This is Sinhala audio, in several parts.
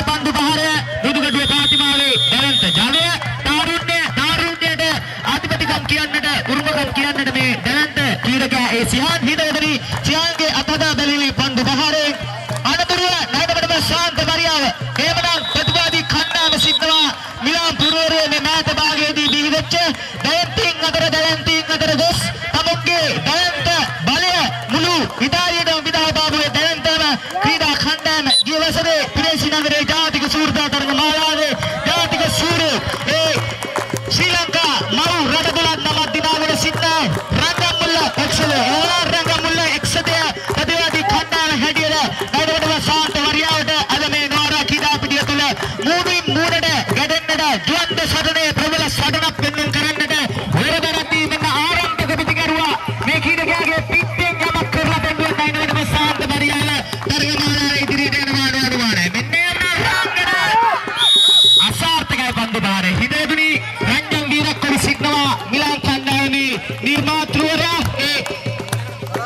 මේ පන්දු පහර මුදුගඩුව පාතිමාලේ දැවන්ත ජලය තාරුණ්‍යයට ආධිපතිකම් කියන්නට උරුමකම් කියන්නට මේ දැවන්ත ක්‍රීඩකයා ඒ සිහාන් හිතවතුනි සිහාන්ගේ අතදා බැලීමේ පන්දු පහරේ අනතුරුව නැගමඩම ශාන්ත මරියාව එහෙමනම් ප්‍රතිවාදී කණ්ඩායම සිද්ධවා මිලාන් පුරවරයේ මේ මෑත භාගයේදී බිහිවෙච්ච දැවන්තින් අතර ගොස් තමුන්ගේ දැවන්ත බලය මුළු ඉතාලියටම විදහා බාබුවේ දැවන්තම ක්‍රීඩා කණ්ඩායම ගිය වසරේ පිරේසි නගරයේ ජාතික සූර්තා තරග මාලාවේ ජාතික සූරේ ඒ ශ්‍රී ලංකා මව් රටබලත් නමක් දිනාගෙන සිටින රංගමුල්ල එක්සතේ ප්‍රතිවාදී කණ්ඩායම හැටියට නැගමඩම ශාන්ත මරියාවට අද මේ නෝරා ක්‍රීඩා පිටිය තුළ මූණින් මූණට ගැටෙන්නට ජීවන්ත සටනේ ප්‍රබල සටනක් පෙන්වන්න කරන්නට වෙරදරදී මෙන්න ආරම්භක පිටිකරුවා මේ ක්‍රීඩකයාගේ පිටෙන් යමක් කරලා පෙන්වන්නයි නැගමඩම ශාන්ත මරියාව තරගමාලාවේ ඉදිරියට යනවා අනුමානයි මෙන්න රංගන අසාර්ථකයි පන්දු බාරේ හිතේතුනි රංජන් වීරක්කොඩි සිටනවා මිලාන් කණ්ඩායමේ නිර්මාතෘවරයා ඒ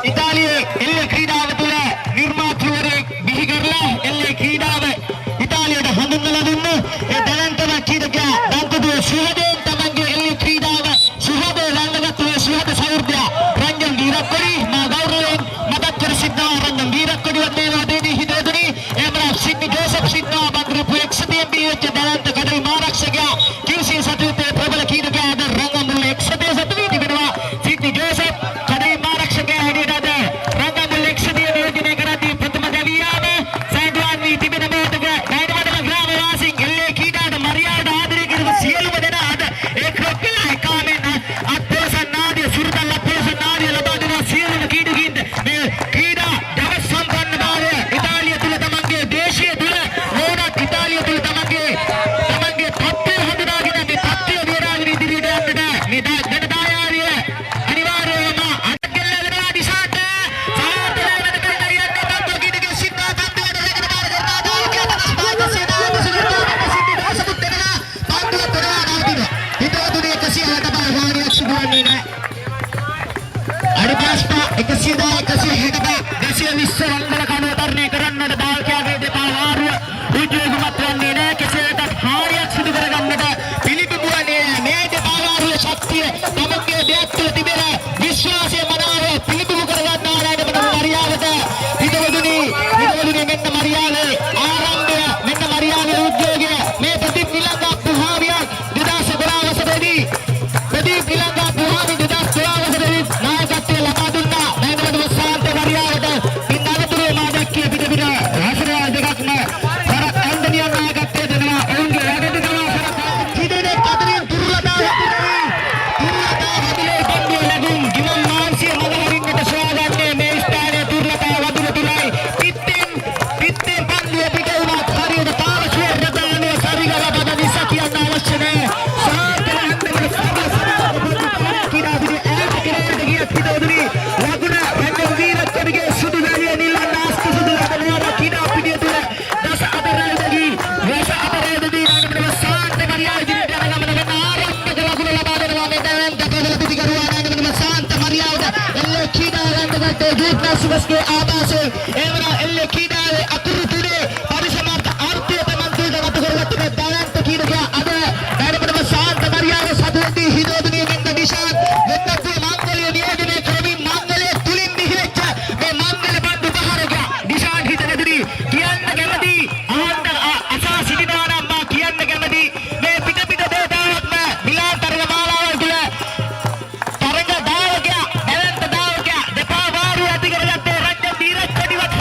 ඉතාලියේ එල්ලේ ක්‍රීඩාව තුළ නිර්මාතෘවරයෙක් බිහි කරලා එල්ලේ ක්‍රීඩාව ඉතාලියට හඳුන්වලා දුන්න ඒ දැවන්තම ක්‍රීඩකයා දන්තදුව සුහදෙන් තමන්ගේ එල්ලේ ක්‍රීඩාව සුහද ළඟගත්තු සුහද සහෘදයා රංජන් වීරක්කොඩි මා ගෞරවයෙන් මතක් කර සිටිනවා රංජන් වීරක්කොඩිවත් මේ වාදයේදී හිතේතුනි එහෙමනම් සිඩ්නි ජෝසප් සිටිනවා බන්දුරුපු එක්සතේ බිහිවෙච්ච දැවන්ත කඩේ ආරක්ෂකයා කිව්සී සතුටේ ප්‍රබල ක්‍රීඩකයා අද රංගමුල්ල එක්සතේ සතු වී තිබෙනවා සිඩ්නි ජෝසප් කඩේ ආරක්ෂකයා හැටියට අද රංගමුල්ල එක්සතේ නියෝජනය කරද්දී ප්‍රථම දැවියාම සෑඩුවන් වී තිබෙන මොහොතක නයිඩවඩම ග්‍රාමවාසීන් එල්ලේ ක්‍රීඩාට මරියාවට ආදරය කරන සියලුම දෙනා අද එක් රොක්කලා එකාමෙන් අත්පොලසන් නාදිය සුරුතල් අත්පොලසන් නාදිය ලබා දෙන සියලුම ක්‍රීඩකීන්ට මේ ක්‍රීඩා දවස් සම්පන්න භාවය ඉතාලිය තුල තමන්ගේ දේශීය තුල ඕනත් ඉතාලිය තුල තමන්ගේ තත්ත්වය හඳුනාගෙන මේ තත්ත්වය විරාගෙන ඉදිරියට යන්නට මේ ජනදායාරිය අනිවාර්යයෙන්ම අටකෙල්ල වෙනවා දිසාට සාර්ථකව වැඩ කරන යන්න බම්බෝ කීඩකේ සිද්ධා බම්බෝට රැගෙන බාර කරනවා දෝකේ තනස් පාදසේ දාන සුළුතාවට සිද්ධි දවසකුත් දෙනවා බම්බෝ තොරවා නවතින හිතවතුනි 160 බාර වාරියක් සිදුවන්නේ නැහැ අඩිපාස්පා 110 160 බා 220 රංගල කණුව තරණය කරන්නට දායකයාගේ දෙපා වාරුව උද්‍යෝගමත් වන්නේ නැහැ කෙසේටත් හානියක් සිදු කරගන්නට පිළිබිඹුවන්නේ මේ දෙපා වාරුවේ ශක්තිය තමන්ගේ දෙයක් තුළ තිබෙන විශ්වාසය මනාව පිළිබිඹු කරගන්නා නැගමඩම මරියාවට හිතවතුනි මෙන්න මරියාවේ ආරම්භය මෙන්න මරියාවේ උද්‍යෝගය මේ ප්‍රදීප් නිලංගා පුහාමියන් 2012 වසරේදී ප්‍රදීප් නිලංගා පුහාමි 2012 වසරේදී නායකත්වය ලබා දුන්නා නැගමඩම ශාන්ත මරියාවට ඉන්න අතරේ මා දැක්කේ පිට රාශිරාජ දෙකක්ම සරත් ඇන්දනියන් නායකත්වය දෙනවා ඔවුන්ගේ වැඩට දෙනවා හිතේ කතරින් දුර්ලභ වදිලේ බම්බේ ලැබුම් ගිමන් මාංශය මගහරින්නට සොයාගන්නේ මේ ස්ථානයේ දුර්ලභ වදුර තුලයි පිටෙන් පන්දුව පිට වුණත් හරියට තාරකයේ රටානේ සරිගල බද නිසා කියන්න අවශ්‍ය නැහැ ශාන්ත ලහන්දමල කිරා විදි ඈත කෙරේට ගියත් පිටවදුනි ලකුණ රංජන් වීරක්කොඩිගේ සුදු වැලිය නිලන් ආස්ති සුදු ලබනවා කිරා පිටිය තුල දස අතරේදී නැගමඩම ශාන්ත මරියාව ඉදිරියට යන ගමන වෙන ආරම්භක ලකුණ ලබා දෙනවා මේ දැවන්ත ප්‍රබල පිටිකරුවා නැගමඩම ශාන්ත මරියාවට එල්ලේ කීඩා රංගගත්තේ ජීත්නාසුවස්ගේ ආభాසය එවන එල්ලේ කීඩාවේ අතුරු තුනේ පරිසමාර්ථ ආර්ථය තමන් තුළට වතු කරගත්ත මේ දැවන්ත කීඩකයා අද නැගමඩම ශාන්ත මරියාව සතුටුයි හිතවතුනි මෙන්න නිශාන් මෙන්නත් මංගල්‍ය නියෝජනය කරමින් මංගලයේ තුලින් බිහිවෙච්ච මේ මංගල බන්දු පහරකයා නිශාන් හිතනදී කියන්න කැමති අහන්න අසා සිටිනවා නම් මා කියන්න කැමති මේ පිට දේතාවත්ම මිලාන් තරග මාලාවල් තුල තරග දායකයා දැවන්ත දායකයා දෙපා වාරුව ඇති කරගත්තේ රංජන් වීරක්කොඩිවත්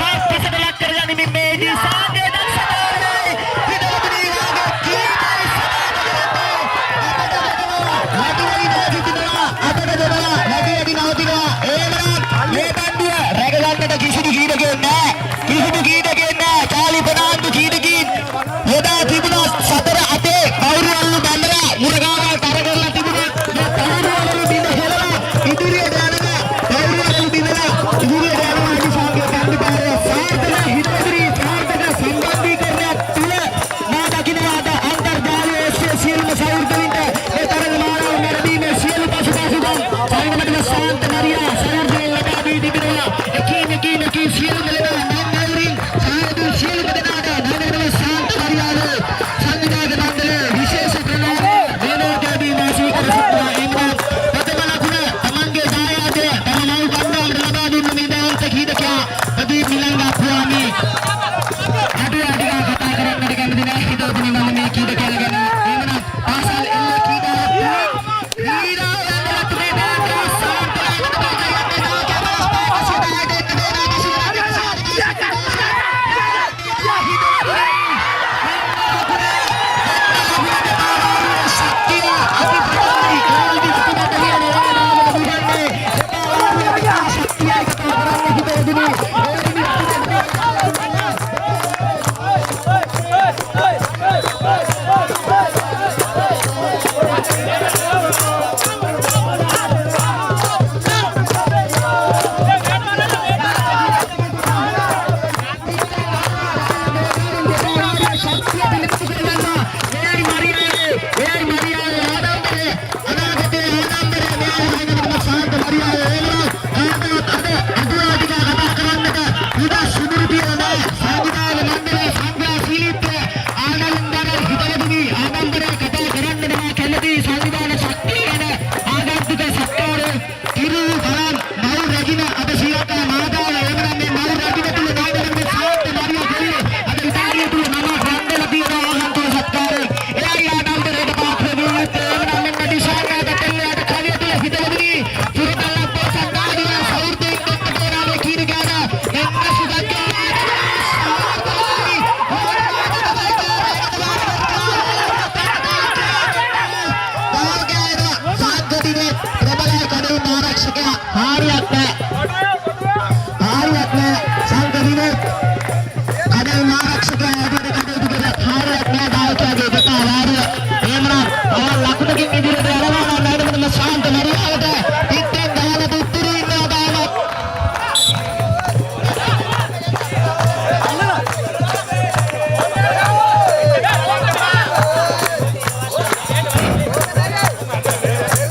ලකුණකින් ඉදිරියට යනවා නම් නේද ශාන්ත මරියාවට පිටෙන් ගහලා දුත්තුරු ඉන්නවා තාමත්.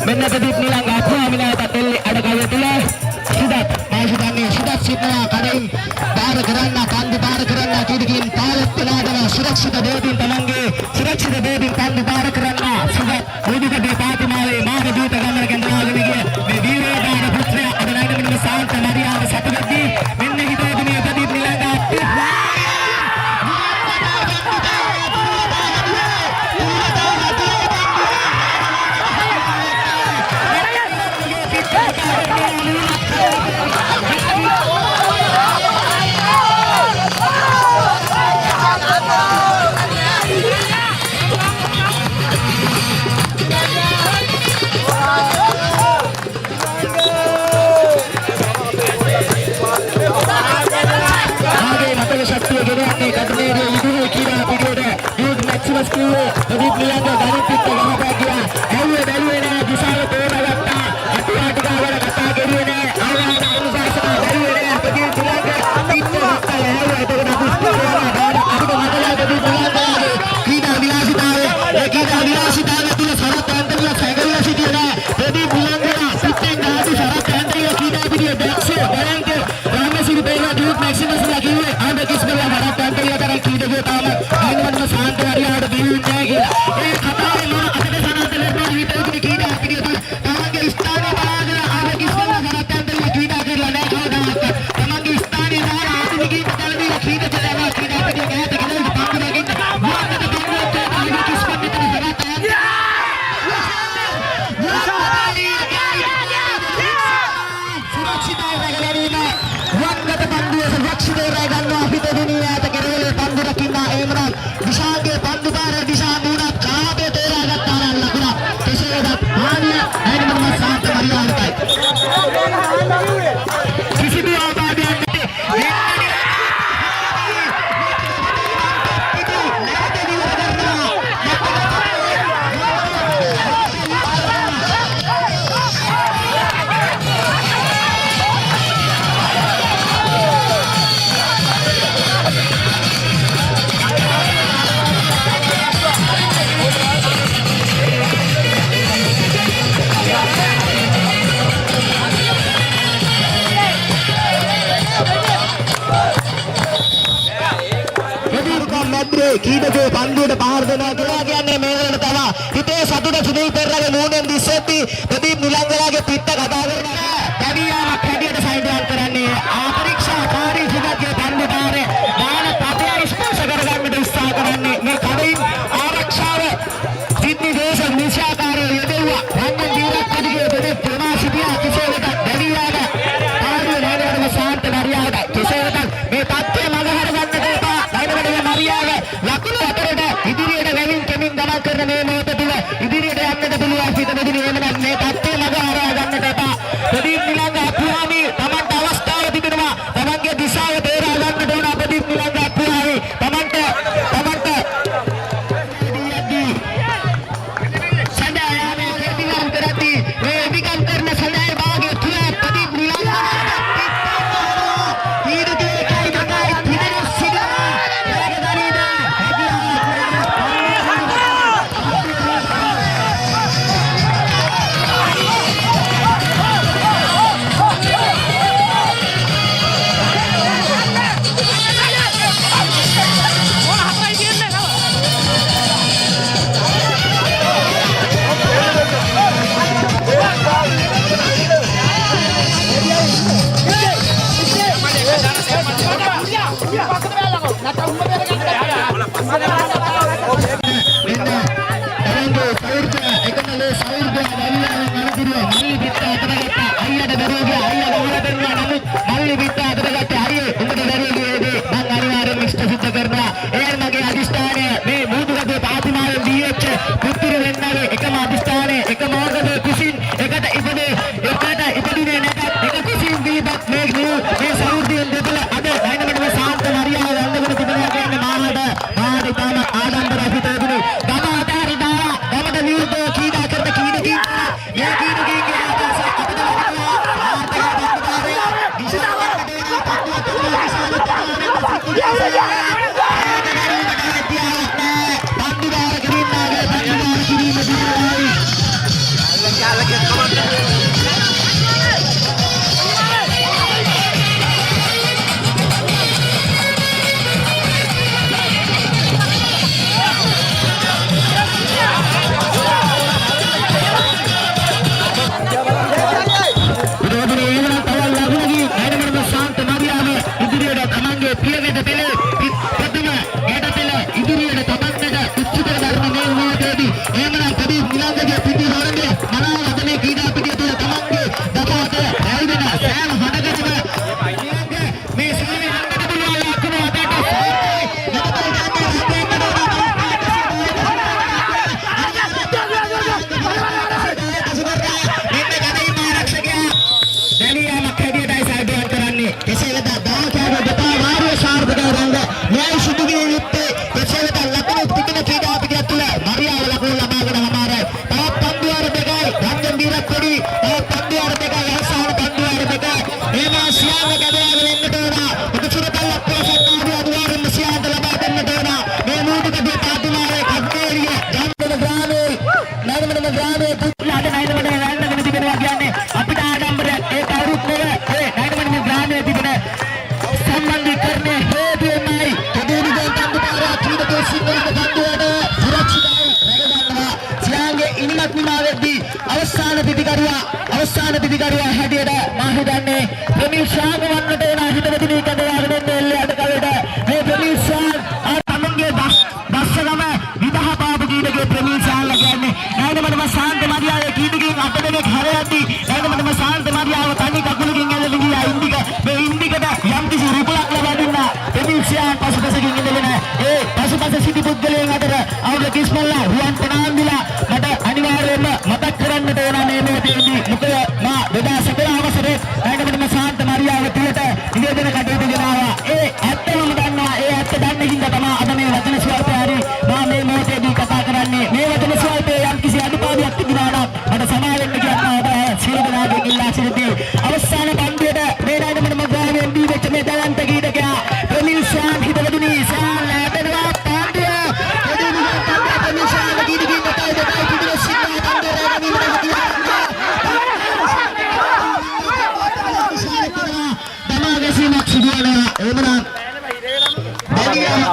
මෙන්න ප්‍රදීප් නිලංග අපුවාමිනාට තෙල්ලි අඩකය තුල සිදත් මායිෂුදන්නේ සිදත් සිටනවා කඩින් බාර කරන්න පන්දු බාර කරන්න කීඩකින් තාලත් පලාදව සුරක්ෂිත බෝධින් තමන්ගේ සුරක්ෂිත බෝධින් පන්දු බාර කරන්න සිදත් මුදුකඩේ පාතිමාවේ මාන දූත ගමන කැඳවාගෙන ගිය මේ වීරෝදාන පුත්‍රයා අද නයින ශාන්ත මරියාව සතුටුදී මෙන්න හිතේදී ප්‍රදීප නිලංග प्रदीप निलंग गणित गया दिशा तोड़गट्टा अटियाटगा कथा गिरिने अनुशासन प्रदीप කීඩකේ පන්දුවට පහර දෙනවා කියලා කියන්නේ මේ වෙනකොට තමයි හිතේ සතුට සුනිල් පෙරේරාගේ මූණෙන් දිස්සෙtti ප්‍රදීප නිලංගලාගේ පිට කතා කරනවා කවියාවක් හැටියට සයිඩ් කරන්නේ ආපරීක්ෂාකාරී සිදත්ගේ පන්දුකාරේ දාන පතේ ස්පර්ශ කරගන්නට උත්සාහ කරන්නේ මේ කඩින් ආරක්ෂාව සිද්ධි දේශ නිශාකාරය යදෙව්වා රංගන දීරක්කදිගේ ප්‍රදීප ප්‍රමාසිතියා කිසේකට දැරියාද ආර්ය නේදවල ශාන්ත මරියාද කිසේකට මේ තත්ත්වය මඟ හරගන්නට එපා නයිනවලේ මරියාව ලකුණු අතරට ඉදිරියට වැවින් කෙමින් ගමන් කරන මේ මොහොත තුල ඉදිරියට යන්නට පුළුවන් සිත මෙදින එමනම් මේ තත්ත්වය මඟ හරවා ගන්නට එපා ප්‍රදීප නිලංග අපුහාමි තමන්ට අවස්ථාව තිබෙනවා තමන්ගේ දිශාව තේරා ගන්නට ඕන ප්‍රදීප නිලංග අපුහාමි තමන්ට සඳහාමේ ප්‍රතිගම් කරති මේ විකම් කරන සඳහා භාගයේ තුල ප්‍රදීප නිලංග ආඩම්බර අපිට දුන්නේ ගම අතහැරලා ගමට නියුත් එළියට තබන්නට උත්සුක ධර්ම මේ මොහොතේදී එහෙමනම් පොඩි නිලංගගේ පිටි හොරන්නේ මනාව අද මේ ක්‍රීඩා පිටිය තුළ තමන්ගේ දපවට ඇවිදින සෑම හඬකටම මේ සාමි හඬට පුළුවන් ලක්ෂණ අවසාන පිටිකරුවා හැටියට මා හිතන්නේ ප්‍රමීල් ශාන් වන්නට වෙන හිතවතුනි කඩයාගෙන එන්නේ අද කලට මේ ප්‍රමීල් ශාන් තමන්ගේ දස්සගම විදහපාපු කීඩකේ ප්‍රමීල් ශාන් කියන්නේ නැගමඩම ශාන්ත මරියාවේ කීඩකින් අපදෙනෙක් හැරයද්දී නැගමඩම ශාන්ත මරියාව තනි කකුලකින් ඇල්ලගෙන ගියා මේ ඉන්දිකට යම්කිසි රුකුලක් ලබා දුන්නා ප්‍රමීල් ශාන් පසුපසකින් ඉඳගෙන ඒ පසුපස සිටි පුද්ගලයන් අතර අවුල කිස්මල්ලා රුවන් පනාන්දිලා මට අනිවාර්යයෙන්ම මතක් කරන්නට ඕන මේ මොහොතේදී මොකද මා 2011 අවසරේ නැගමඩම ශාන්ත මරියාව තුලට නිවේදන කටයුතු ගෙනාවා ඒ ඇත්තම දන්නවා ඒ ඇත්ත දන්න හින්දා තමයි අද මේ වචන ස්වල්පය හරි මා මේ මොහොතේදී කතා කරන්නේ මේ වචන ස්වල්පයේ යම්කිසි අඩුපාඩුවක් තිබුණා නම් මට සමාව වෙන්න කියනවා ඔබ සියලු දෙනාගෙන් ඉල්ලා සිටින්නේ අවසාන පන්තියට මේ නැගමඩම ග්‍රාමයෙන් දී වෙච්ච මේ දලන්ත කීඩකයා ප්‍රමීල් ශාන් හිතවතුනි ශාන් ලැබෙනවා පන්තිය ප්‍රමීල් ශාන් කීඩකින් කතා දෙකයි පිටින් සිද්ධ දමාගසීමක් සිදුවනවා එමනම්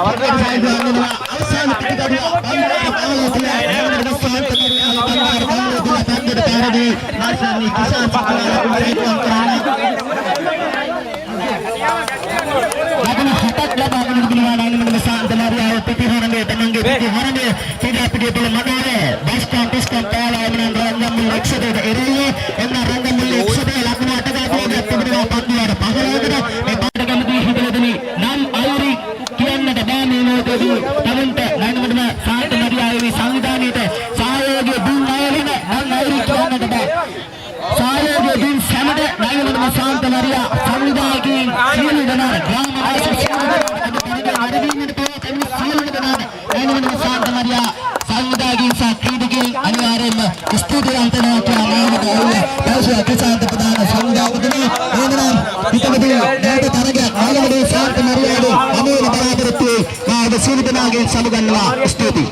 අවසාන පිටිකරුවා හතක් ලබාගෙන තිබෙනවා නැගමඩම ශාන්ත මරියාව පිටිහරණේ තමන්ගේ පිටිහරණේ ක්‍රීඩා පිටිය තුළ මනාවේ බස්ටන් ටිස්කම් පාලා එමනම් රංගමුල් එක්සදේ එරෙහියේ එන්න රංගමුල් එක්සදේ ලකුණු අටගාගෙන තිබෙනවා පන්දුවට පහළවකට මේ පාඩකමදී හිතවතුනි නම් අයුරි කියන්නට බෑ මේ මොහොතේදී තමන්ට නැගමඩම ශාන්ත මරියාවේ සංවිධානයේට සහයෝගය දුන් අය වෙන නම් අයුරි කියන්නට බෑ සහයෝගය දුන් සැමට නැගමඩම ශාන්ත මරියා සංවිධායකයන් සියලු දෙනා ග්‍රාම සංවිධායකයන් සහ ක්‍රීඩකයන් අනිවාර්යයෙන්ම ස්තුතිවන්ත වෙනවා කියලා මම හිතනවා. දවසේ අතිශාන්ත ප්‍රධාන සංවිධායකතුමනි එනනම් පිටකදී නැවත තරගයක් ආගමනේ ශාන්ත මරියාවේ අමෝල බලාපොරොත්තු මාර්ග සියලු දෙනාගෙන් සමුගන්නවා. ස්තුතියි.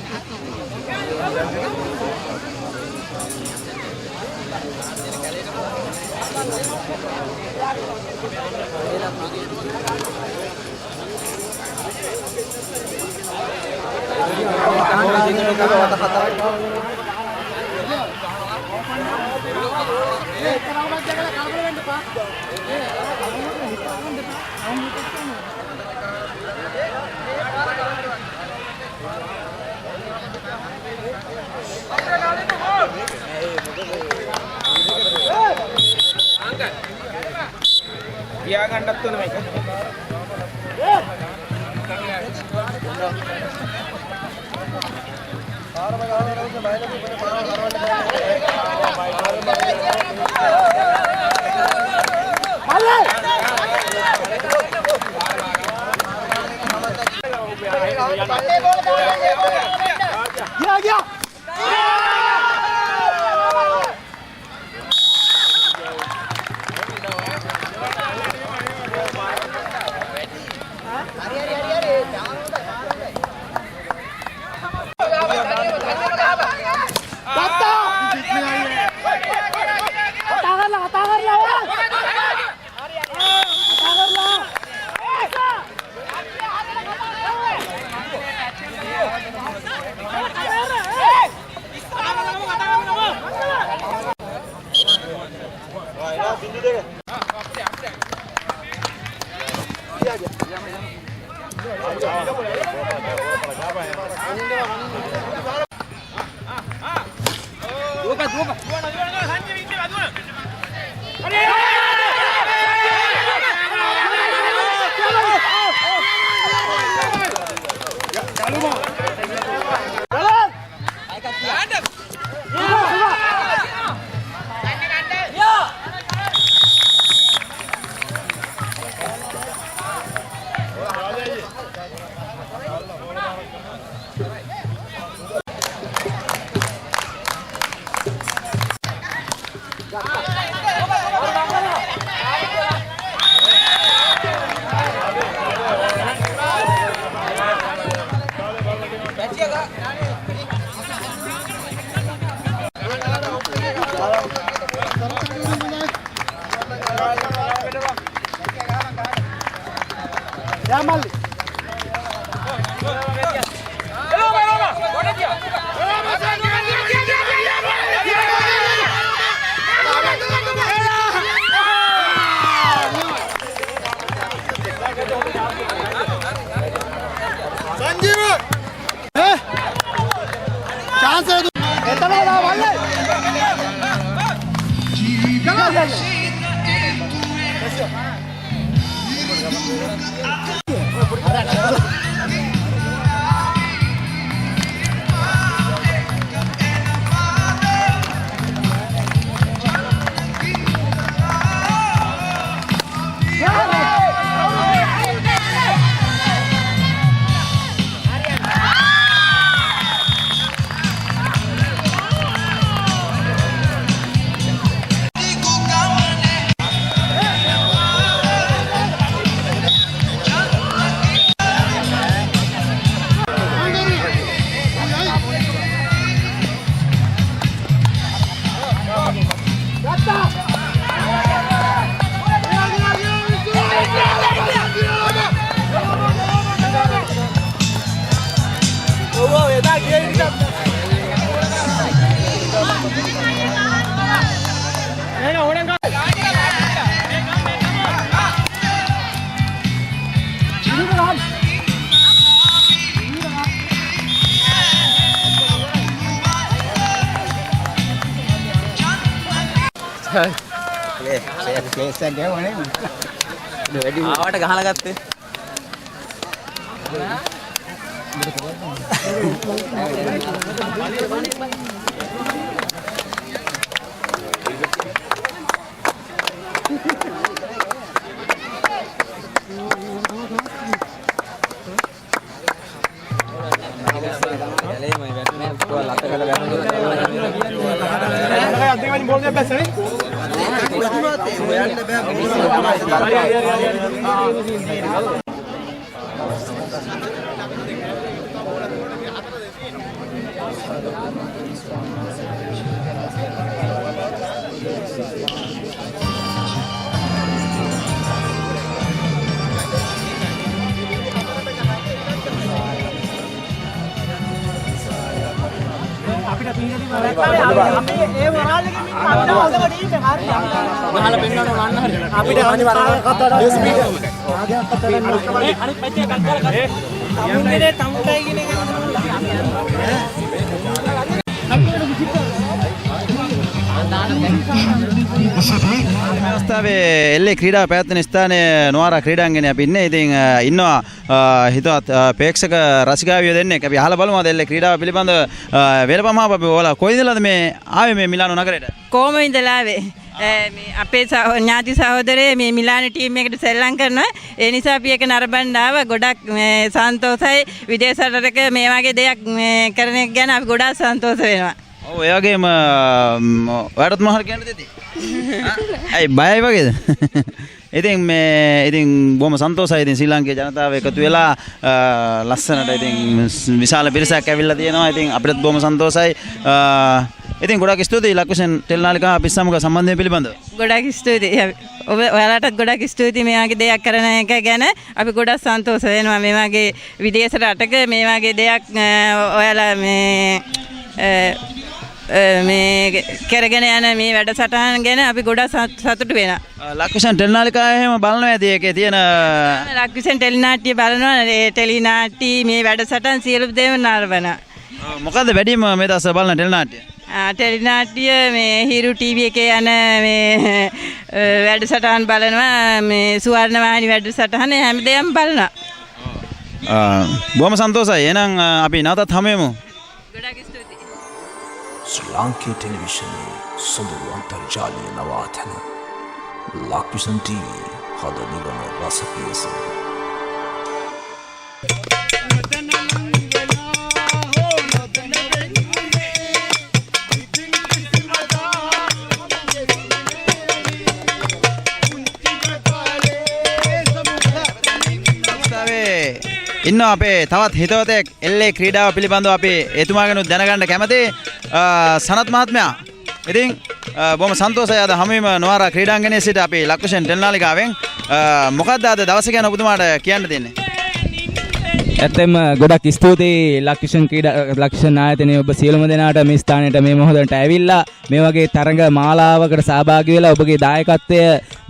Dia akan datang mereka. Gila. ආවට ගහලා ගත්තේ. අවස්ථාවේ එල්ලේ ක්‍රීඩා පැවැත්වෙන ස්ථානයේ නොආරා ක්‍රීඩාංගණයේ අපි ඉන්නේ. ඉතින් ඉන්නවා හිතවත් ප්‍රේක්ෂක රසිකාවියෝ දෙන්නෙක්. අපි අහලා බලමු අද එල්ලේ ක්‍රීඩාව පිළිබඳව වේලපමාව අපි ඔයාලා කොයි ඉඳලාද මේ ආවේ මේ මිලානෝ නගරයට? කොහොම ඉඳලා ආවේ? මේ අපේ ඥාති සහෝදරේ මේ මිලාන ටීම් එකට සෙල්ලම් කරනවා. ඒ නිසා අපි එක නරඹන්න ආවා. ගොඩක් සන්තෝෂයි. විදේශ රටක මේ වගේ දෙයක් කරන එක ගැන අපි ගොඩාක් සන්තෝෂ වෙනවා. ඔව් ඒ වගේම ඔයාලත් මොහොර කියන්න දෙති. අය බයයි වගේද? ඉතින් බොහොම සන්තෝෂයි. ඉතින් ශ්‍රී ලංකේ ජනතාව එකතු වෙලා ලස්සනට ඉතින් විශාල පිරිසක් ඇවිල්ලා තියෙනවා. ඉතින් අපිටත් බොහොම සන්තෝෂයි. ඉතින් ගොඩක් ස්තුතියි ලක්ෂණ ටෙලිනාලිකා අපිත් සමග සම්බන්ධය පිළිබඳව. ගොඩක් ස්තුතියි. ඔයාලටත් ගොඩක් ස්තුතියි මේ වගේ දෙයක් කරන එක ගැන. අපි ගොඩක් සන්තෝෂ වෙනවා මේ වගේ විදේශ රටක මේ වගේ දෙයක් ඔයාලා මේ මේ කරගෙන යන මේ වැඩසටහන ගැන අපි ගොඩක් සතුටු වෙනවා. ලක්ෂණ ටෙලිනාලිකාවේ එහෙම බලනවා ඇති ඒකේ තියෙන ලක්ෂණ ටෙලිනාට්‍ය බලනවා. ඒ ටෙලිනාට්‍ය මේ වැඩසටහන් සියලු දේම නරඹනවා. මොකද්ද වැඩිම මේ දවස් බලන ටෙලිනාට්‍ය? ටෙලිනාට්‍ය මේ හිරු ටීවී එකේ යන මේ වැඩසටහන් බලනවා. මේ සුවර්ණවාහිනී වැඩසටහන හැමදේම බලනවා. බොහොම සන්තෝෂයි. එහෙනම් අපි නැවතත් හමුවෙමු. ගොඩක් ස්තුතියි. ශ්‍රී ලාංකීය ටෙලිවිෂනයේ සොඳුරු අන්තර්ජාලීය නවාතැන ලක්විෂන් ටීවී හද නිවන රස පියස. ඉන්න අපේ තවත් හිතවතෙක් එල්ලේ ක්‍රීඩාව පිළිබඳව අපි එතුමාගෙනුත් දැනගන්න කැමති සනත් මහත්මයා. ඉතින් බොහොම සන්තෝෂයි අද හැමෝම නොආරා ක්‍රීඩාංගණයේ සිට අපි ලක්ෂණ ටෙලිනාලිකාවෙන් මොකක්ද අද දවස ගැන ඔබතුමාට කියන්න දෙන්නේ? ඇත්තෙන්ම ගොඩක් ස්තුතියි ලක්ෂණ ආයතනයේ ඔබ සියලුම දෙනාට මේ ස්ථානයට මේ මොහොතට ඇවිල්ලා මේ වගේ තරඟ මාලාවකට සහභාගී වෙලා ඔබගේ දායකත්වය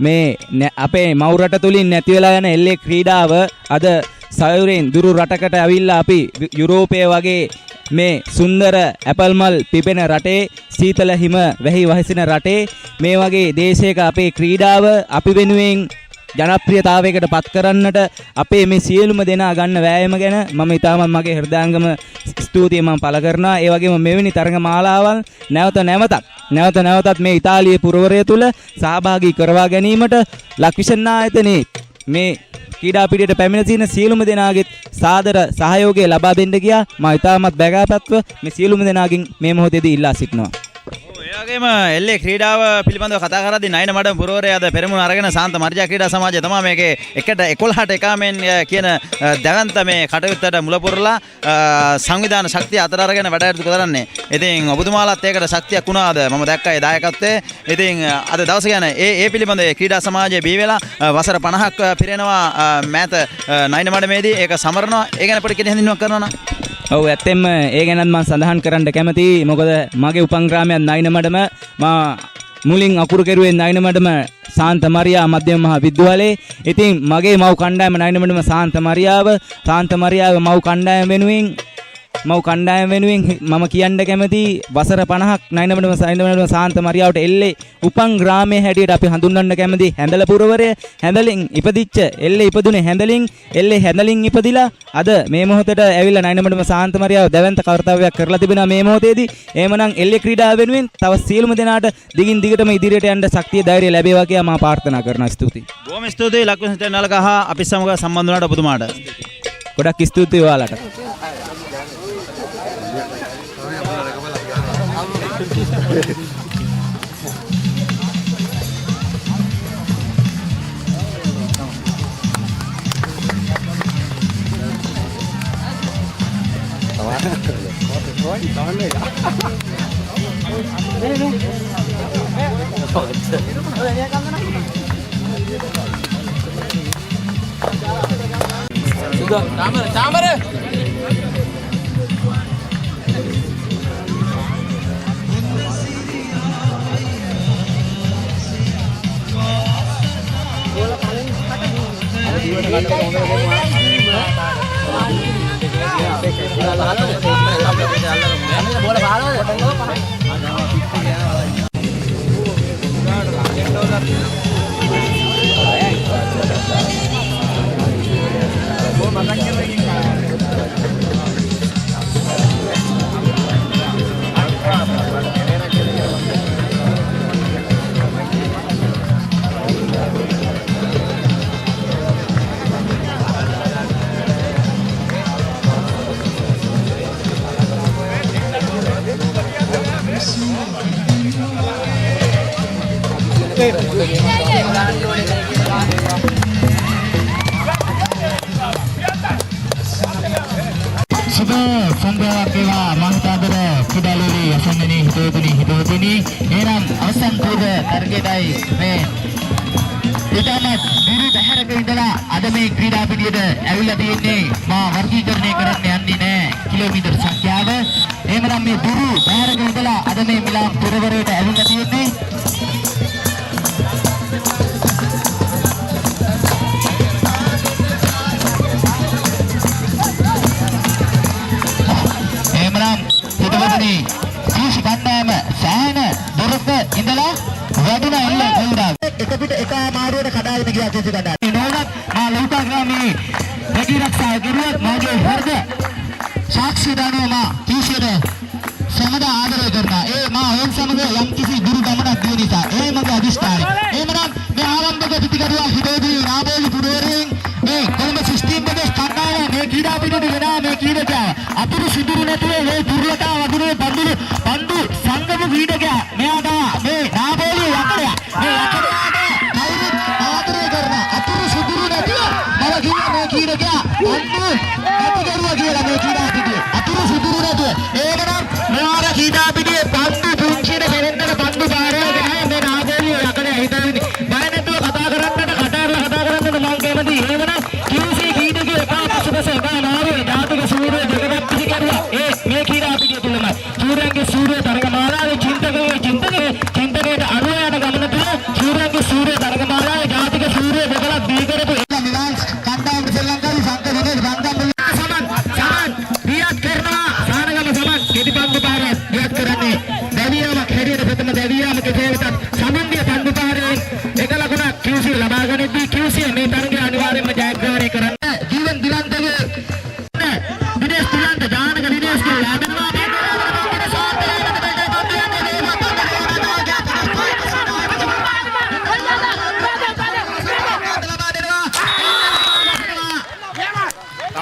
මේ අපේ මව් රට තුලින් නැති වෙලා යන එල්ලේ ක්‍රීඩාව අද සයුරෙන් දුරු රටකට ඇවිල්ලා අපි යුරෝපයේ වගේ මේ සුන්දර ඇපල් මල් පිපෙන රටේ සීතල හිම වැහි වහින රටේ මේ වගේ දේශයක අපේ ක්‍රීඩාව අපි වෙනුවෙන් ජනප්‍රියතාවයකට පත් කරන්නට අපේ මේ සියලුම දෙනා ගන්න වෑයම ගැන මම ඉතාමත් මගේ හෘදයාංගම ස්තුතිය මම පළ කරනවා. ඒ වගේම මෙවැනි තරඟ මාලාවල් නැවතත් මේ ඉතාලියේ පුරවරය තුල සහභාගී කරවා ගැනීමට ලක්විෂන් ආයතනයේ මේ ක්‍රීඩා පිටියට පැමිණ සිටින සියලුම දෙනාගේ සාදර සහයෝගය ලබා දෙන්න ගියා. මම ඉතාමත් බැගෑපත්ව මේ සියලුම දෙනාගෙන් මේ මොහොතේදී ඉල්ලා සිටිනවා. ඒ වගේම එල්ලේ ක්‍රීඩාව පිළිබඳව කතා කරද්දී නයින මඩම් පුරවරයා අද පෙරමුණ අරගෙන සාන්ත මර්ජා ක්‍රීඩා සමාජය තමයි මේකේ එකට 11ට එකමෙන් කියන දැවන්ත මේ කටයුත්තට මුල පුරලා සංවිධාන ශක්තිය අතර අරගෙන වැඩ කටයුතු කරන්නේ. ඉතින් ඔබතුමාලාත් ඒකට ශක්තියක් වුණාද? මම දැක්කා ඒ දායකත්වයේ. ඉතින් අද දවස ගැන ඒ පිළිබඳව ක්‍රීඩා සමාජයේ බිහි වෙලා වසර 50ක් පිරෙනවා මෑත නයින මඩමේදී ඒක සමරනවා. ඒ ගැන පොඩි කෙටි හැඳින්වීමක් කරනවා නම්. ඔව් ඇත්තෙන්ම ඒ ගැනත් මම සඳහන් කරන්න කැමතියි. මොකද මගේ උපන් ග්‍රාමයක් නයිනමඩම මා මුලින් අකුරු කෙරුවේ නයිනමඩම සාන්ත මරියා මධ්‍යම මහා විද්‍යාලයේ. ඉතින් මගේ මව් කණ්ඩායම නයිනමඩම සාන්ත මරියාව මව් කණ්ඩායම වෙනුවෙන් මම කියන්න කැමති වසර 50ක් නයිනමඩම සාන්ත මරියාවට එල්ලේ උපන් ග්‍රාමයේ හැටියට අපි හඳුන්වන්න කැමති හැඳල පුරවරය. හැඳලින් ඉපදිච්ච එල්ලේ ඉපදුනේ හැඳලින් ඉපදිලා අද මේ මොහොතට ඇවිල්ලා නයිනමඩම සාන්ත මරියාව දැවැන්ත කර්තව්‍යයක් කරලා තිබෙනවා මේ මොහොතේදී. එහෙමනම් එල්ලේ ක්‍රීඩාව වෙනුවෙන් තව සියලුම දෙනාට දිගින් දිගටම ඉදිරියට යන්න ශක්තිය ධෛර්යය ලැබේවා කියලා මම ප්‍රාර්ථනා කරනවා. ස්තුතියි. බොහොම ස්තුතියි ලක්ෂණ ටෙලිනාලිකාව අපි සමග සම්බන්ධ වුණාට ඔබතුමාට. ගොඩක් ස්තුතියි ඔයාලට. සුබ සන්ධ්‍යාවක් වේවා මහතාදර කුඩාලෝලි අසන්නනේ හිතවතුනි එනම් අවසන් පූර්ව තරගයටයි මේ ඉතාමත් දිරි බහැරක ඉඳලා අද මේ ක්‍රීඩා පිටියට ඇවිල්ලා තියෙන්නේ. මා වර්ගීකරණය කරන්න යන්නේ නැහැ කිලෝමීටර් සංඛ්‍යාව. එහෙමනම් මේ දුරු බාරක ඉඳලා අද මේ මිලාන් පුරවරයට ඇවිල්ලා තියෙන්නේ. එහෙමනම් පුතවතුනි කීසි කණ්ඩායම සෑහෙන දුරක ඉඳලා වැඩිම එල්ල ගොඩාක් එක පිට එක මාරුවට කඩාගෙන ගියා කීසි කණ්ඩායම. නෝනත් මා ලෝකා ග්‍රාමයේ වැඩි රක්ෂා කරුවත් මාගේ හෘද සාක්ෂි දානවා මා කීසියට සමදා ආදරය කරනවා. ඒ මා ඔවුන් සමග යම් කිසි දුරු ගමනක් දිය නිසා ඒ මගේ අදිෂ්ඨානය. එහෙමනම් මේ ආරම්භක පිටිකරුවා හිතේදී නාබෝලි පුරවරයෙන් මේ කොළඹ සිස්ටම් ප්‍රදේශ කණ්ඩායම මේ ක්‍රීඩා පිටුට වෙනා මේ ක්‍රීඩකයා අතුරු සිදුරු නැතුව මේ දුර්ලතා වගුරුවේ පන්දු සංගම ක්‍රීඩකයා මෙයා තමයි මේ නාබෝලි යකඩයා. මේ යකඩයාට කවුරුත් ආදරය කරන අතුරු සිදුරු නැතුව මම කියන මේ ක්‍රීඩකයා පන්දු ඇතිකරුවා කියලා මේ ක්‍රීඩා පිටුවේ අතුරු සිදුරු නැතුව ඒකනම් මෙයාර ක්‍රීඩා පිටුවේ පන්දු පුංචිට පෙරෙන්නට පන්දු පාරවගෙන මේ නාබෝලි යකඩයා හිතන්නේ බය නැතුව කතා කරන්නට මම කැමති. එහෙමනම් කිව්සි කීඩකේ එපා පසුපස එපා මාරුවේ ධාතුක සූර්ය දෙකක් පිටි කරුවා. මේ කීඩා පිටිය තුලමයි සූර්යගේ සූර්ය තරගමාලාවේ චින්තකයට අනුව යන ගමන තුල සූර්යගේ සූර්ය තරගමාලාවේ ධාතුක සූර්ය දෙකක් දී කරපු මිලාන් කණ්ඩායම ශ්‍රී ලංකාවේ සංකල්ප සමන් දියත් කරනවා සානගම සමන් කෙටි පන්දු පාරක් දියත් කරන්නේ දැවියාමක් හැටියට ප්‍රථම දැවියාමක ජීවිතත් සමන්දිය පන්දු පාරේ එක ලකුණක් QC ලබා ගනිද්දී QC මේ තරගය අනිවාර්යයෙන්ම ජයග්‍රහණය කරන්න. ජීවන් දිලන්තගේ විදේශ දිලන්ත ජානක විදේශ ලැබෙනවා.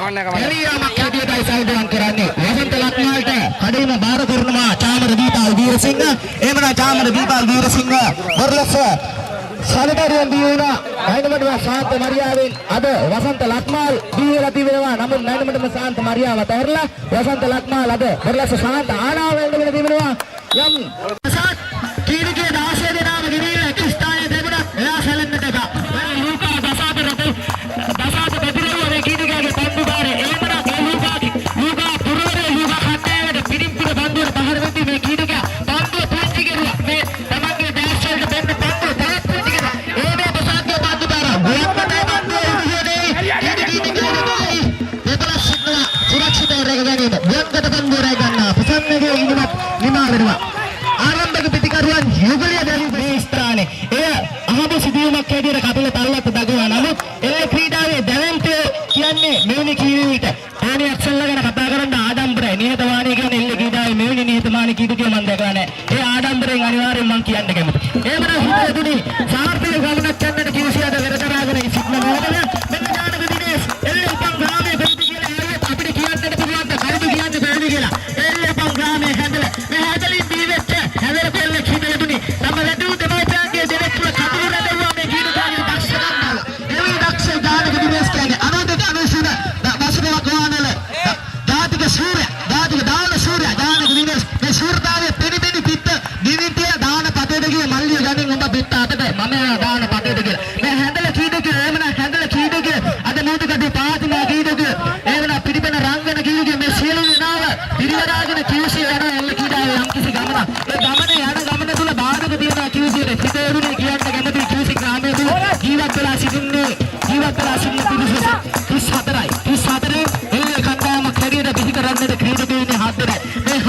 දැවියාමක් හැටියටයි සල්දරම් කරන්නේ. වසන්ත ලක්මාල්ට කඩේම බාර කරනවා චාමර දීපාල් වීරසිංහ. එහෙමනම් චාමර දීපාල් වීරසිංහ වර්ලස සලකරියන් දියුණා නයිනමඩම ශාන්ත මරියාවෙන් අද වසන්ත ලක්මාල් දීලා තිබෙනවා. නමුත් නයිනමඩම ශාන්ත මරියාව අතහැරලා වසන්ත ලක්මාල් අද වර්ලස ශාන්ත ආනාව වෙන්න තිබෙනවා. යම් කීරිකේ 16 දෙනාම ගිනිලා එක ස්ථානයේ තිබුණා. එයා සැලෙන්නට එපා. ලූකා දසාත බදිරේ කීරිකේගේ පන්දු බාරේ එහෙමනම් ලූකා පුරවරේ ලූකා කණ්ඩායමට පිරිම්පිර පන්දුවට පහර වෙද්දී මේ කීරිකා පන්දුව පුංචි කෙරුවා. මේ තමන්ගේ ඩෑෂ් වලට දෙන්න පන්දුව තවත් පුංචි කෙරුවා. ඒනේ ප්‍රසාද්‍ය පන්දු බාර ගුවන්මඩේ පන්දුව උඩේ දෙපළක් සිටනවා සුරක්ෂිතව රැක ගැනීම. ගුවන්කට පන්දුව රැක ගන්නවා. ප්‍රසන්නගේ ඉනිමත් නිමා වෙනවා. ආරම්භක පිටිකරුවන් යුගලිය දැරීම මේ ස්ථානයේ එය අහඹ සිදුවීමක් හැටියට කපිල තල්ලත් දගනවා. නමුත් ඒ ක්‍රීඩාවේ දැවැන්තය කියන්නේ මෙවැනි කීවිට ඕනි ඇක්ෂන්ල ගැන කතා කරන්න ආඩම්බරයි. නිහතමානී කියන්නේ එල්ල ක්‍රීඩාවේ මෙවැනි නිහතමානී කීඩකය මම දැකලා නැහැ. ඒ ආඩම්බරෙන් අනිවාර්යෙන් මම කියන්න කැමතියි. එහෙමනම් හිතේතුනි සාර්ථක ගමනක් යන්නට කිවිසියට වෙරදරාගෙන සිටින මොහොතේ මෙන්න ඥානක දිනේශ් එල්ලපන් ග්‍රාමයේ බෙහෙත් කියලා ඇවිත් අපිට කියන්නට පුළුවන් කරුදු කියන්න බැරිද කියලා. එල්ලපන් ග්‍රාමයේ හැදලා මේ හැදලින් දීවෙච්ච හැදෙර පෙල්ල හිතේතුනි තම වැඩි දෙමෝපියන්ගේ දෙනෙක් තුල කතුරු නැදෙව්වා මේ කීඩකාගේ දක්ෂකම් වල. එවැනි දක්ෂ ඥානක දිනේශ් කියන්නේ අනුදක අනුසුන දශකයක් ගානල ධාතික සූර්ය ධාතික දාන සූර්ය ඥානක දිනේශ් මේ සූර්යතාවයේ පෙනිපෙනි පිට දිවිතිය දාන පතේද කියේ මල්ලිය ගනින් උඹ පිට අතට මම දාන පතේද කියලා. මේ හැදල කීඩකේ එහෙමනම් හැදල කීඩකේ අද නෝදකදී පාතිමා කීඩකේ එහෙමනම් පිටිපෙන රංගන කීඩකේ මේ සියලු දෙනාව පිරිවරාගෙන කිවිසි යන එල්ල කීඩාවේ යම් කිසි ගමනක් ඒ ගමනේ යන ගමන තුල බාධක තියෙනවා කිවිසියට හිතේරුනේ කියන්න කැමති කිවිසි ග්‍රාමයේ තුල ජීවත් වෙලා සිටින පිරිස 34යි එල්ල කණ්ඩායමක් හැටියට පිටි කරන්නට ක්‍රීඩකයෝ ඉන්නේ 7 දෙනෙක්. මේ 7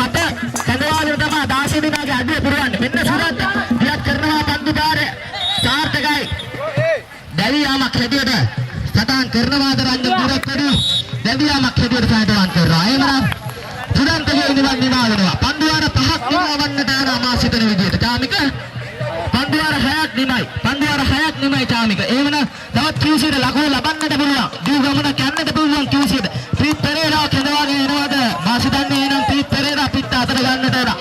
කඳවාලේ තමයි 16 දිනගේ අඩුව පුරවන්නේ. මෙන්න සුරත් දියත් කරනවා පන්දු පාරේ සාර්ථකයි. දැවියාමක් හැටියට සටහන් කරනවාද රංග පුරකරු දැවියාමක් හැටියට සටහන් කරනවා. එහෙමනම් සුරන්තගේ ඉනිවන් නිමා වෙනවා. පන්දුවාර 5ක් නිමවන්නට යන අමාසිතන විදියට. චාමික පන්දුවාර 6ක් නිමයි චාමික. එහෙමනම් තවත් කිව්සියට ලකුණු ලබන්නට පුළුවන්. දූ ගමනක් යන්නට පුළුවන් කිව්සියට. ප්‍රීත් පෙරේරා කඳවාගෙන එනවාද? මාසිතන්නේ එනම් ප්‍රීත් පෙරේරා පිට අතට ගන්නට එනවා.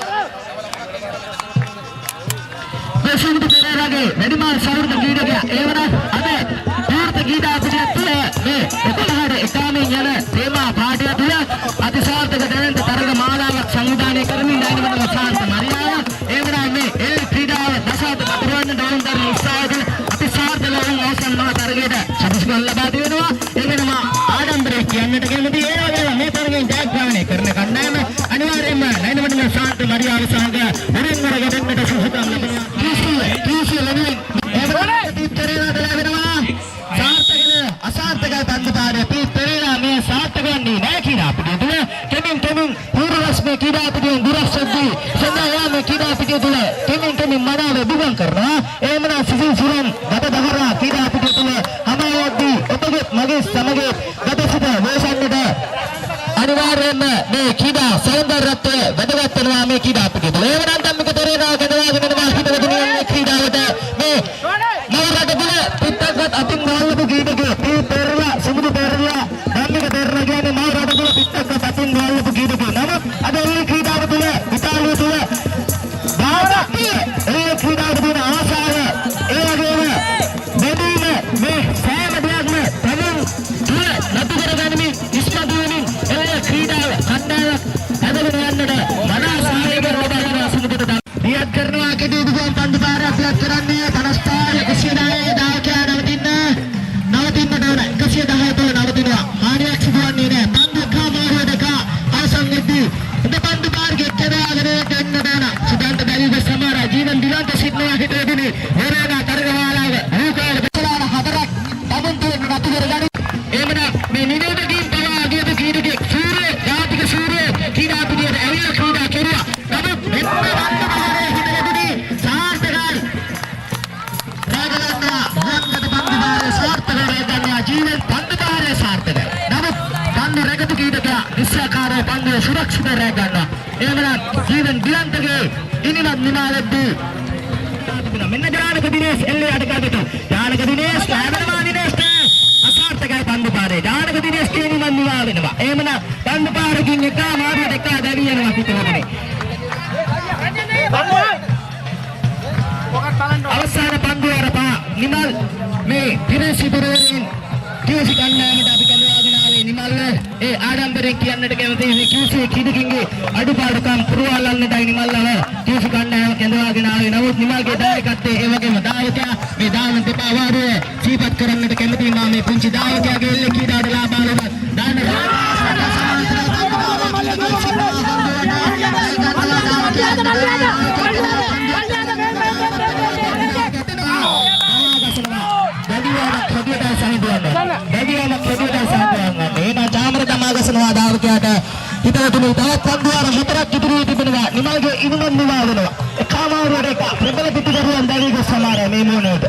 ප්‍රසන්න පෙරේරාගේ වැඩිමාල් සවුරුද ක්‍රීඩකයා. එහෙමනම් අද පූර්ත ක්‍රීඩා පිටිය තුළ මේ 11ට එකාමින් යන තේමා පාඨය තුළ අතිසාර්ථක දැවැන්ත තරග මාලාවක් සංවිධානය කරමින් නයිනමඩම ශාන්ත මරියාව එහෙමනම් මේ ඒ ක්‍රීඩාව දසාත පතුරවන්න දවුන් දරන උත්සාහයෙන් අතිසාර්ථක ලෝන් අවසන් මහා තරගයට සතුටුකම් ලබා දෙනවා. ඒකනම ආඩම්බරයක් කියන්නට කැමති ඒ වගේම මේ තරගෙන් ජයග්‍රහණය කරන කණ්ඩායම අනිවාර්යයෙන්ම ක්‍රියාව සමග උරින්වර ගැටෙන්නට සුහුතම් ලැබෙනවා. කීසිය ලැබෙන පීත් පෙරේරාට ලැබෙනවා. සාර්ථකද අසාර්ථකයි පන්දු පාරේ පීත් පෙරේරා මේ සාර්ථක වන්නේ නැහැ කියලා අපිට තුන කෙමින් පූර්වස්මේ ක්‍රීඩා පිටියෙන් දුරස්සද්දී සඳහාම ක්‍රීඩා පිටිය තුල කෙමින් මනාව දුගම් කරනවා. එහෙමනම් සිසිල් සුරන් ගත දහරා ක්‍රීඩා පිටිය තුල හමායද්දී ඔබගේ මගේ සමගයේ ගතසිත වේසන්නට අනිවාර්යයෙන්ම මේ ක්‍රීඩා සෞන්දර්යත්වය වැදගත් වෙනවා මේ ක්‍රීඩා පිටිය තුල. එහෙමනම් ධම්මික පෙරේරා ගඳවාගෙන යනවා හිතවදින ක්‍රීඩාවට මේ නවරට තුල පිටකත් අතින් ගාල්ලපු ක්‍රීඩකයෝ මේ පෙරේරා සුමුදු පෙරේරා ධම්මික පෙරේරා කියන්නේ නවරට තුල පිටකත් අතින් ගාල්ලපු ක්‍රීඩකයෝ. නමුත් අද මේ ක්‍රීඩාව තුල ඉතාලිය තුල ඒ ක්‍රීඩාව තුල ආසාව ඒ වගේම මෙදින මේ සෑම දෙයක්ම තමන් තුල නතු කරගනිමින් ඉස්මතු වෙමින් ඒ ක්‍රීඩාව කණ්ඩායමක් හැදගෙන යන්නට මනා සහාය කරනවා සුමුදට නියත් කරනවා කෙටි දුගම් පන්දු පාරක් ලක් කරන්නේ 55 110 දායකයා නවතින්නට ඕන 110 තුල නවතිනවා. හානියක් සිදුවන්නේ නැහැ. පන්දු කාමාරුවට අවසන් වෙද්දී இந்த பந்து பார்க்க எத்தனையாகவே தென்னதான சுதாந்த தரிக சமார ஜீவன் திவாந்த சிட்னயா හිටෙදින හොරේන තරගවාලාව රූකාල බෙසලාන හතරක් තමුන්තු නතුකර ගනි. එමනම් මේ නිවේදකීන් පවා අගයද කීරකේ සූර්ය ජාතික සූර්ය ක්‍රීඩා පිටියට ඇවිල්ලා ක්‍රීඩා කෙරුවා. නමුත් මෙන්න වන්ද බහරේ හිටෙදින සාර්ථකයි. රාගලන්නා වන්දත පන්දු බාරේ සාර්ථක රැගන්නා ජීවන පන්දු බාරේ සාර්ථකයි. නමුත් පන්දු රැගතු කීරකයා නිස්සාකාරව පන්දු සුරක්ෂිත රැගන්නවා. එහෙමනම් ජීවන දිලන්තගේ ඉනිමත් නිමාලෙද්දී මෙන්න ජානක දිනේෂ් එල්ලේ අඩකගට ජානක දිනේෂ් කැමරාමාන් දිනේෂ්ට අසාර්ථකයි පන්දු පාරේ ජානක දිනේෂ් කියන නිමන් නිවා වෙනවා. එහෙමනම් පන්දු පාරකින් එක මාරුවට එක දැවි යනවා පිටුවනේ. අවසාන පන්දු වරපා නිමල් මේ පිරසිපුරයෙන් කිසි කණ්ඩායමට අපි කැඳවාගෙන ආවේ නිමල් ඒ ආඩම්බරෙන් කියන්නට කැමති මේ කිසි කිඩකින්ගේ අඩුපාඩුකම් පුරවලන්නටයි නිමල්ව කිසි කණ්ඩායම කැඳවාගෙන ආවේ. නමුත් නිමල්ගේ දායකත්වයේ ඒ වගේම දායකයා මේ දාන දෙපා වාරුවේ සීපත් කරන්නට කැමති මා මේ පුංචි දායකයාගේ එල්ල කීඩාට ලාභාලව දාන දායකයාට හිතවතුනි තවත් පන්දුවාර හතරක් ඉදිරි වී තිබෙනවා. නිමල්ගේ ඉනුමන් නිවා වෙනවා. එකමාරුවට එක ප්‍රබල පිටිකරුවන් දැවි ගොස් සමාරය මේ මොනේද